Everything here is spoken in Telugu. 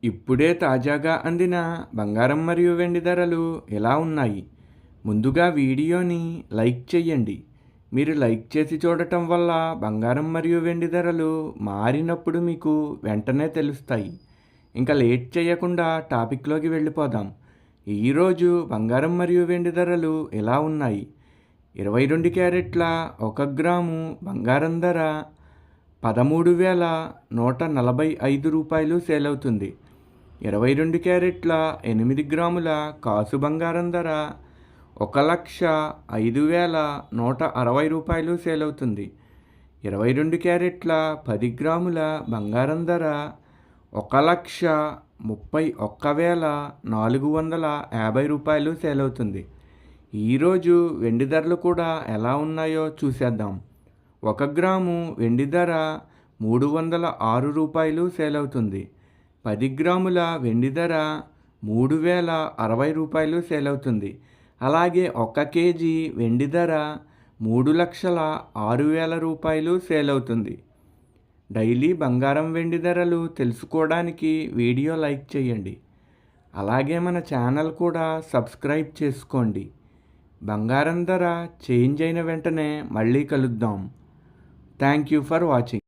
ఇప్పుడే తాజాగా అందిన బంగారం మరియు వెండి ధరలు ఎలా ఉన్నాయి? ముందుగా వీడియోని లైక్ చేయండి. మీరు లైక్ చేసి చూడటం వల్ల బంగారం మరియు వెండి ధరలు మారినప్పుడు మీకు వెంటనే తెలుస్తాయి. ఇంకా లేట్ చేయకుండా టాపిక్లోకి వెళ్ళిపోదాం. ఈరోజు బంగారం మరియు వెండి ధరలు ఎలా ఉన్నాయి? 22 క్యారెట్ల 1 గ్రాము బంగారం ధర రూ. 13,145 సేల్ అవుతుంది. 22 క్యారెట్ల 8 గ్రాముల కాసు బంగారం ధర రూ. 1,05,160 సేల్ అవుతుంది. 22 క్యారెట్ల 10 గ్రాముల బంగారం ధర రూ. 1,31,450 సేల్ అవుతుంది. ఈరోజు వెండి ధరలు కూడా ఎలా ఉన్నాయో చూసేద్దాం. 1 గ్రాము వెండి ధర రూ. 306 సేల్ అవుతుంది. 10 గ్రాముల వెండి ధర రూ. 3,060 సేల్ అవుతుంది. అలాగే 1 కేజీ వెండి ధర రూ. 3,06,000 సేల్ అవుతుంది. డైలీ బంగారం వెండి ధరలు తెలుసుకోవడానికి వీడియో లైక్ చేయండి. అలాగే మన ఛానల్ కూడా సబ్స్క్రైబ్ చేసుకోండి. బంగారం ధర చేంజ్ అయిన వెంటనే మళ్ళీ కలుద్దాం. Thank you for watching.